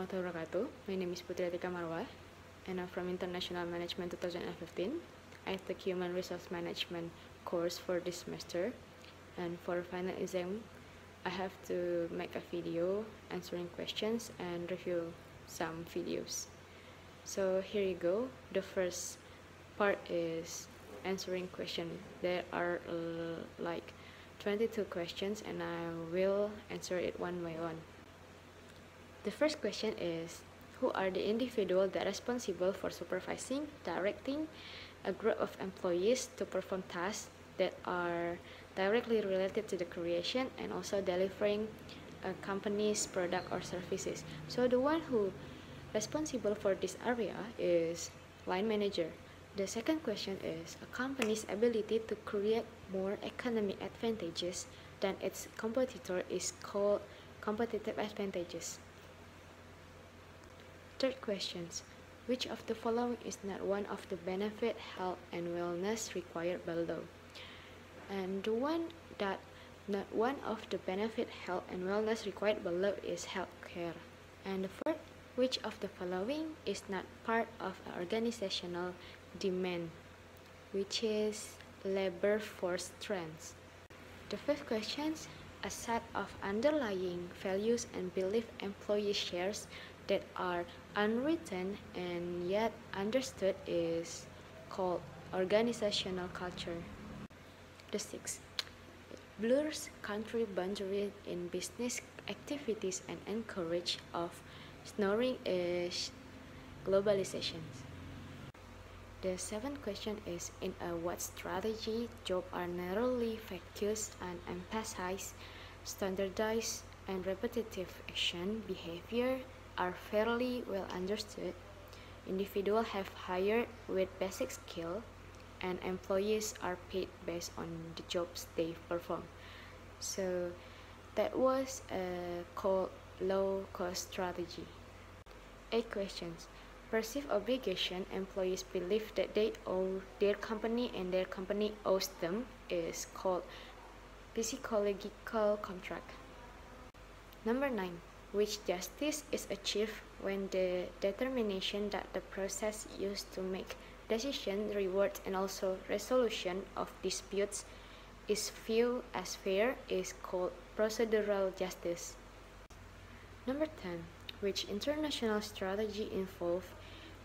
Warahmatullahi wabarakatuh. My name is Putri Atikah and I'm from International Management 2015. I took Human Resource Management course for this semester, and for final exam, I have to make a video answering questions and review some videos. So here you go. The first part is answering question. There are like 22 questions, and I will answer it one by one. The first question is, who are the individuals that are responsible for supervising, directing a group of employees to perform tasks that are directly related to the creation and also delivering a company's product or services? So the one who responsible for this area is line manager. The second question is, a company's ability to create more economic advantages than its competitor is called competitive advantages. Third questions, which of the following is not one of the benefit, health, and wellness required below? And the one that not one of the benefit, health, and wellness required below is healthcare. And the fourth, which of the following is not part of an organizational demand, which is labor force strengths? The fifth question, a set of underlying values and belief employee shares that are unwritten and yet understood is called organizational culture. The sixth, blurs country boundaries in business activities and encourage of snoring is globalization. The seventh question is, in a what strategy jobs are narrowly focused and emphasize standardized and repetitive action behavior are fairly well understood. Individuals have hired with basic skill, and employees are paid based on the jobs they perform. So that was a called low-cost strategy. 8 questions. Perceived obligation employees believe that they owe their company and their company owes them is called psychological contract. Number 9. Which justice is achieved when the determination that the process used to make decision, reward, and also resolution of disputes is viewed as fair is called procedural justice. Number 10. Which international strategy involve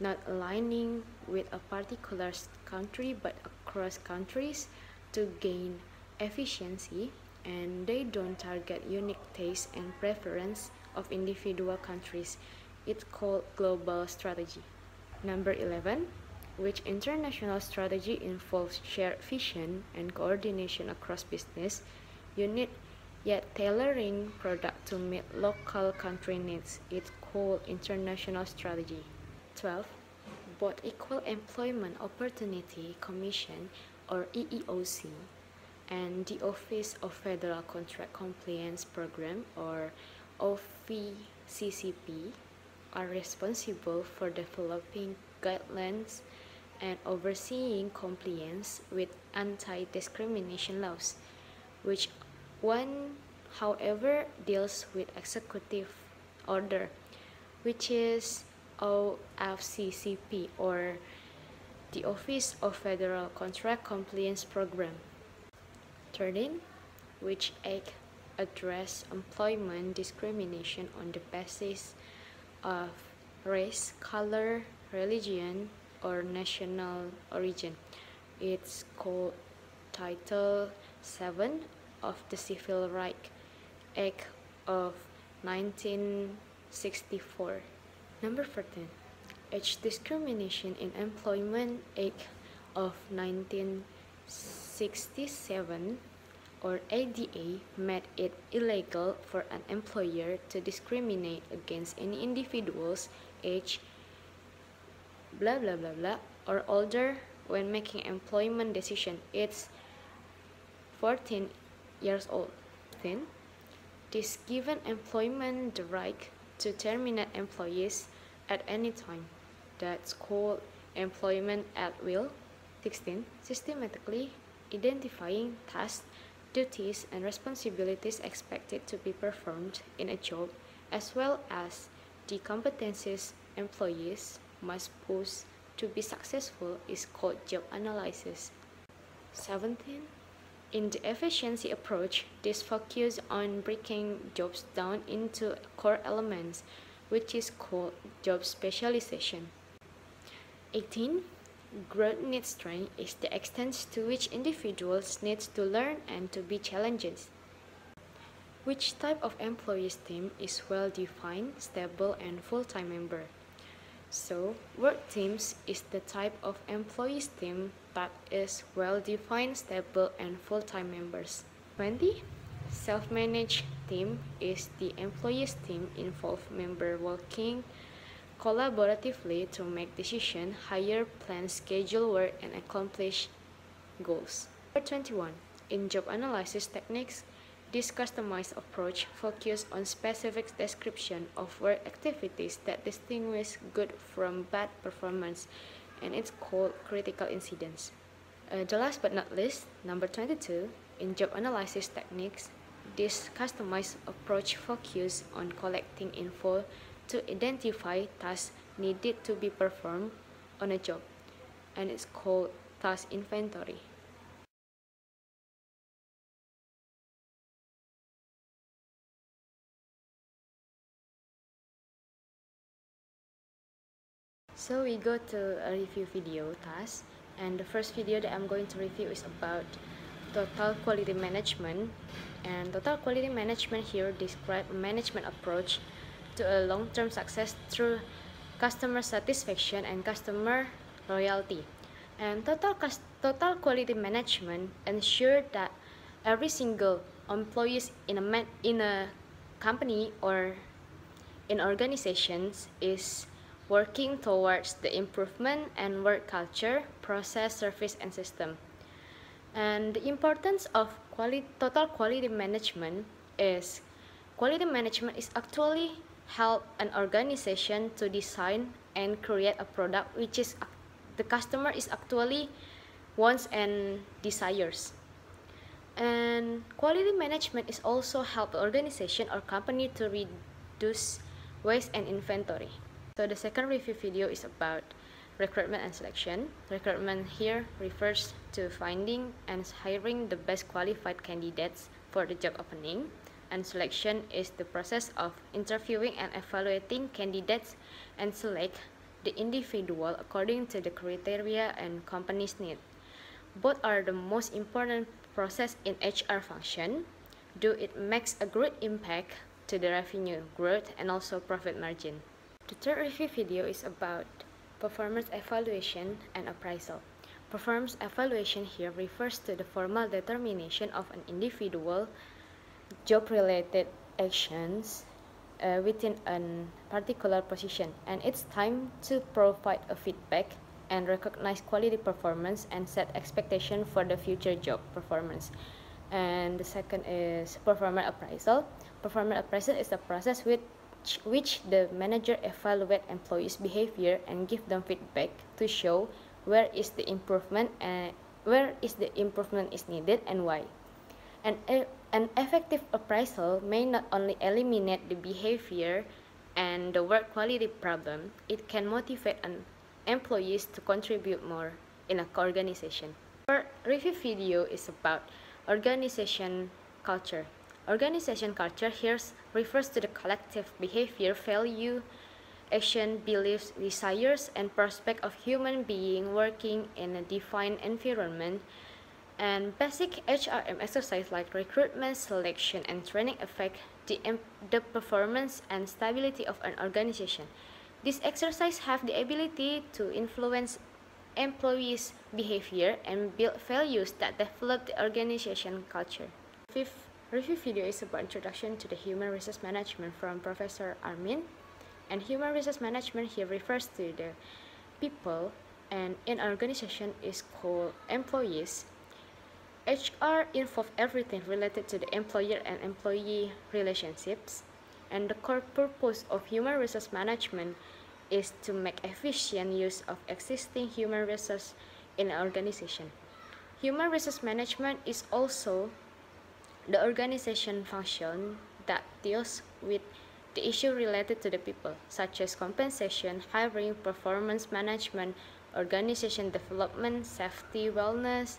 not aligning with a particular country but across countries to gain efficiency, and they don't target unique tastes and preference of individual countries. It's called global strategy. Number 11. Which international strategy involves shared vision and coordination across business unit, yet tailoring product to meet local country needs? It's called international strategy. 12. Both Equal Employment Opportunity Commission or EEOC and the Office of Federal Contract Compliance Program or OVCCP are responsible for developing guidelines and overseeing compliance with anti-discrimination laws, which one, however, deals with executive order, which is OVCCP or the Office of Federal Contract Compliance Program. 13. Which act address employment discrimination on the basis of race, color, religion, or national origin? It's called Title 7 of the Civil Rights Act of 1964. Number 14. Age Discrimination in Employment Act of 1967 or ADA made it illegal for an employer to discriminate against any individual's age blah blah blah blah or older when making employment decision. It's 14 years old. Then this given employment the right to terminate employees at any time. That's called employment at will. 16. Systematically identifying tasks, duties, and responsibilities expected to be performed in a job, as well as the competencies employees must possess to be successful is called job analysis. 17. In the efficiency approach, this focuses on breaking jobs down into core elements, which is called job specialization. 18. Growth needs strength is the extent to which individuals need to learn and to be challenged. Which type of employees team is well-defined, stable, and full-time member? So, work teams is the type of employees team that is well-defined, stable, and full-time members. 20. Self-managed team is the employees team involve member working collaboratively to make decisions, hire, plan, schedule work, and accomplish goals. Number 21. In job analysis techniques, this customized approach focuses on specific description of work activities that distinguish good from bad performance, and it's called critical incidents. The last but not least, number 22, in job analysis techniques, this customized approach focuses on collecting info to identify tasks needed to be performed on a job, and it's called task inventory. So we go to a review video task, and the first video that I'm going to review is about total quality management. And total quality management here describes a management approach to a long-term success through customer satisfaction and customer loyalty. And total quality management ensures that every single employee in a company or in organizations is working towards the improvement and work culture, process, service, and system. And the importance of total quality management is actually help an organization to design and create a product which is the customer is actually wants and desires. And quality management is also help the organization or company to reduce waste and inventory. So the second review video is about recruitment and selection. Recruitment here refers to finding and hiring the best qualified candidates for the job opening, and selection is the process of interviewing and evaluating candidates and select the individual according to the criteria and company's need. Both are the most important process in HR function, though it makes a great impact to the revenue growth and also profit margin. The third review video is about performance evaluation and appraisal. Performance evaluation here refers to the formal determination of an individual job-related actions within a particular position, and it's time to provide a feedback and recognize quality performance and set expectation for the future job performance. And the second is performance appraisal. Performance appraisal is the process which the manager evaluate employees' behavior and give them feedback to show where is the improvement is needed and why. An effective appraisal may not only eliminate the behavior and the work quality problem, it can motivate an employees to contribute more in an organization. Our review video is about organization culture. Organization culture here refers to the collective behavior, value, action, beliefs, desires, and prospect of human being working in a defined environment. And basic HRM exercise like recruitment, selection, and training affect the performance and stability of an organization. These exercises have the ability to influence employees' behavior and build values that develop the organization culture. Fifth review video is about introduction to the human resource management from Professor Armin. And human resource management here refers to the people, and in an organization is called employees. HR involves everything related to the employer and employee relationships, and the core purpose of human resource management is to make efficient use of existing human resources in an organization. Human resource management is also the organization function that deals with the issue related to the people, such as compensation, hiring, performance management, organization development, safety, wellness,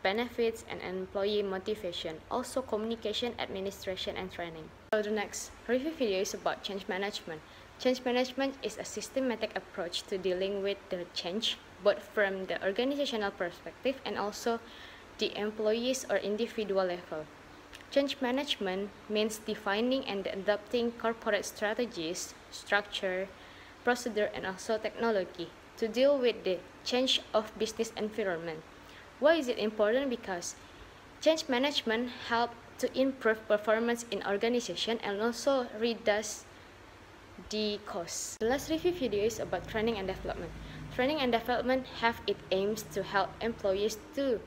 benefits, and employee motivation. Also communication, administration, and training. So the next review video is about change management. Change management is a systematic approach to dealing with the change, both from the organizational perspective and also the employees or individual level. Change management means defining and adopting corporate strategies, structure, procedure, and also technology to deal with the change of business environment. Why is it important? Because change management helps to improve performance in organization and also reduce the costs. The last review video is about training and development. Training and development have its aims to help employees to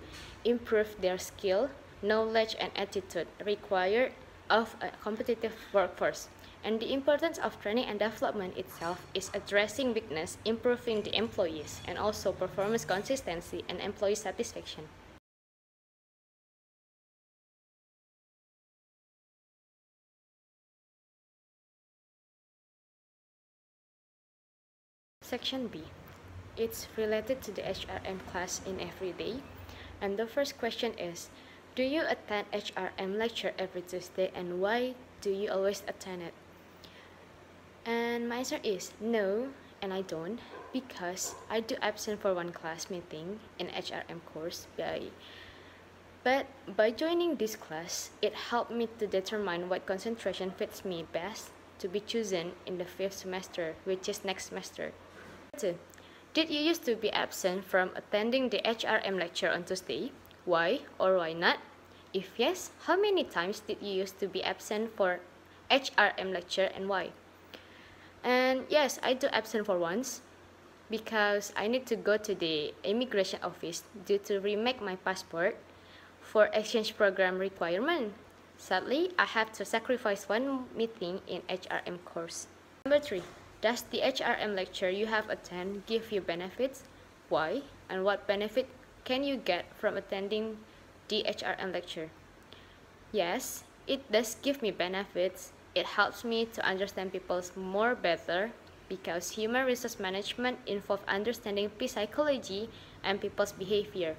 improve their skill, knowledge, and attitude required of a competitive workforce. And the importance of training and development itself is addressing weakness, improving the employees, and also performance consistency and employee satisfaction. Section B. It's related to the HRM class in everyday. And the first question is, do you attend HRM lecture every Tuesday, and why do you always attend it? And my answer is no, and I don't, because I do absent for one class meeting in HRM course. But by joining this class, it helped me to determine what concentration fits me best to be chosen in the 5th semester, which is next semester. 2. Did you used to be absent from attending the HRM lecture on Tuesday? Why or why not? If yes, how many times did you used to be absent for HRM lecture and why? And yes, I do absent for once because I need to go to the immigration office due to remake my passport for exchange program requirement. Sadly, I have to sacrifice one meeting in HRM course. Number 3. Does the HRM lecture you have attended give you benefits? Why? And what benefit can you get from attending the HRM lecture? Yes, it does give me benefits. It helps me to understand people more better because human resource management involves understanding psychology and people's behavior.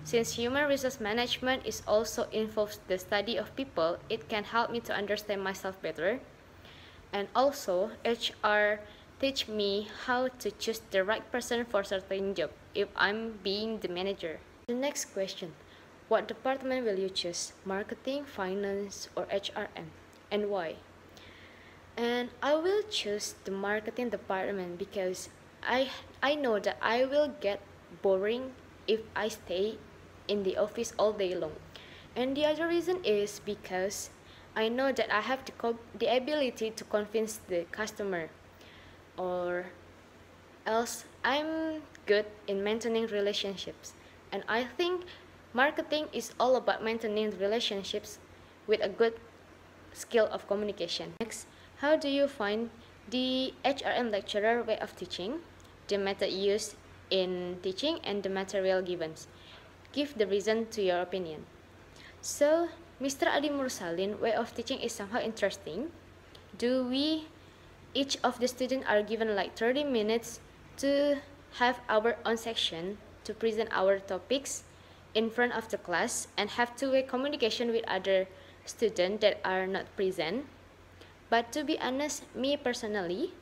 Since human resource management is also involves the study of people, it can help me to understand myself better. And also, HR teach me how to choose the right person for certain job if I'm being the manager. The next question, what department will you choose? Marketing, finance, or HRM? And why? And I will choose the marketing department because I know that I will get boring if I stay in the office all day long. And the other reason is because I know that I have the ability to convince the customer, or else I'm good in maintaining relationships. And I think marketing is all about maintaining relationships with a good skill of communication. Next, how do you find the HRM lecturer way of teaching, the method used in teaching, and the material given? Give the reason to your opinion. So, Mr. Adi Mursalin way of teaching is somehow interesting. Each of the students are given like 30 minutes to have our own section to present our topics in front of the class and have two-way communication with other students that are not present. But to be honest, me personally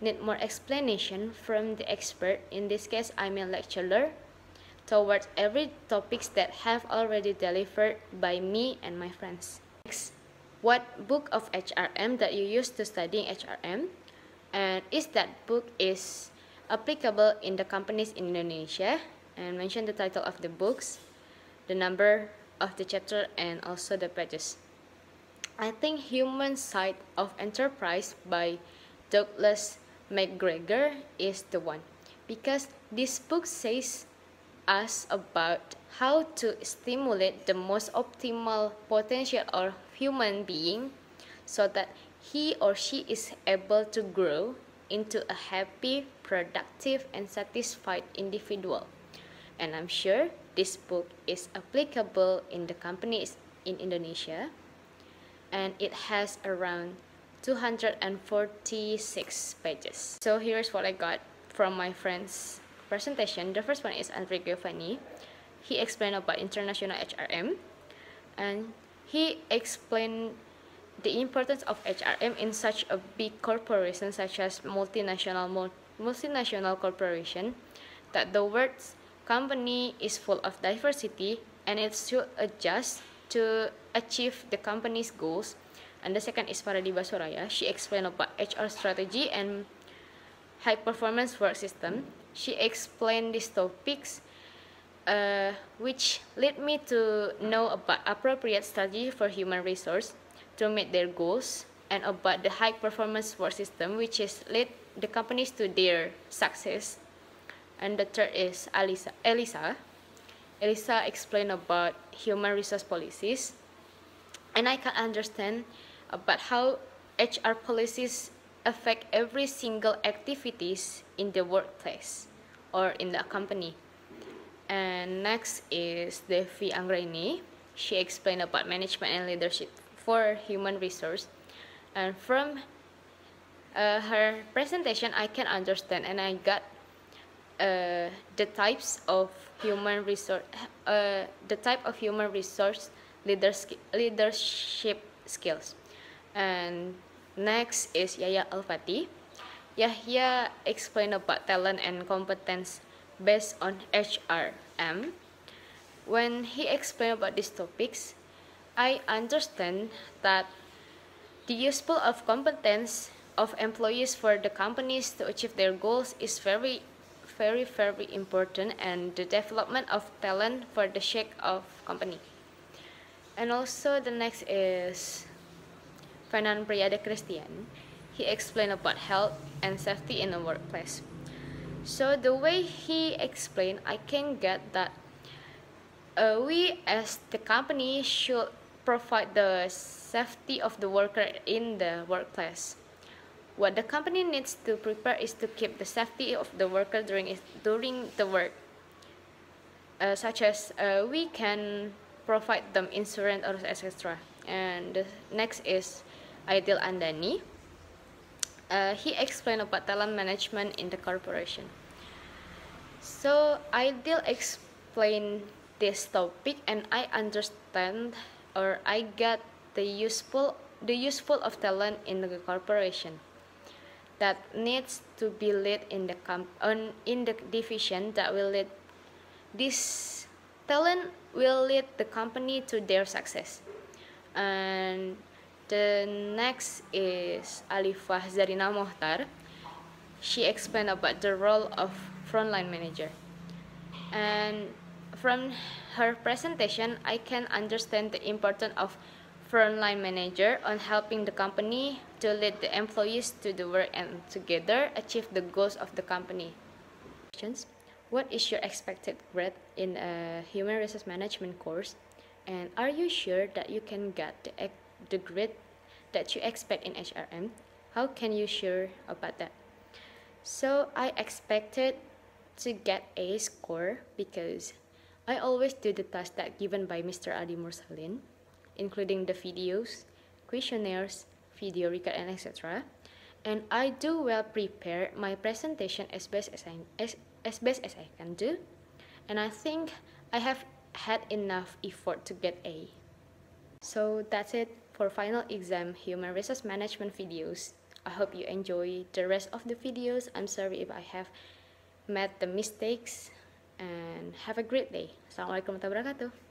need more explanation from the expert. In this case, I'm a lecturer towards every topics that have already delivered by me and my friends. Next, what book of HRM that you use to study HRM, and is that book is applicable in the companies in Indonesia, and mention the title of the books, the number of the chapter, and also the pages. I think Human Side of Enterprise by Douglas McGregor is the one, because this book says us about how to stimulate the most optimal potential of human being so that he or she is able to grow into a happy, productive, and satisfied individual. And I'm sure this book is applicable in the companies in Indonesia, and it has around 246 pages. So here's what I got from my friend's presentation. The first one is Andre Giovanni. He explained about international HRM, and he explained the importance of HRM in such a big corporation such as multinational corporation, that the word company is full of diversity and it should adjust to achieve the company's goals. And the second is Paradi Basuraya. She explained about HR strategy and high performance work system. She explained these topics which led me to know about appropriate strategy for human resource to meet their goals, and about the high performance work system which is lead the companies to their success. And the third is Elisa explained about human resource policies, and I can understand about how HR policies affect every single activities in the workplace or in the company. And next is Devi Anggraini. She explained about management and leadership for human resource, and from her presentation I can understand and I got the types of human resource leadership skills. And next is Yahya Al-Fatih. Yahya explained about talent and competence based on HRM. When he explained about these topics, I understand that the useful of competence of employees for the companies to achieve their goals is very important, and the development of talent for the sake of company. And also the next is Fernand Priade Christian. He explained about health and safety in the workplace. So the way he explained, I can get that we as the company should provide the safety of the worker in the workplace. What the company needs to prepare is to keep the safety of the worker during the work, such as we can provide them insurance or etc. And the next is Aidil Andani. He explained about talent management in the corporation. So Aidil explained this topic, and I understand, or I get the useful of talent in the corporation that needs to be led in the division that will lead this talent will lead the company to their success. And the next is Alifah Zarina Mohtar. She explained about the role of frontline manager, and from her presentation I can understand the importance of frontline manager on helping the company to lead the employees to the work and together achieve the goals of the company. What is your expected grade in a human resource management course, and are you sure that you can get the grade that you expect in HRM? How can you sure about that? So I expected to get A score because I always do the tasks that given by Mr. Adi Mursalin, including the videos, questionnaires, video record, and etc. And I do well prepare my presentation as best as I can do. And I think I have had enough effort to get A. So that's it for final exam human resource management videos. I hope you enjoy the rest of the videos. I'm sorry if I have made the mistakes, and have a great day. Assalamualaikum warahmatullahi wabarakatuh.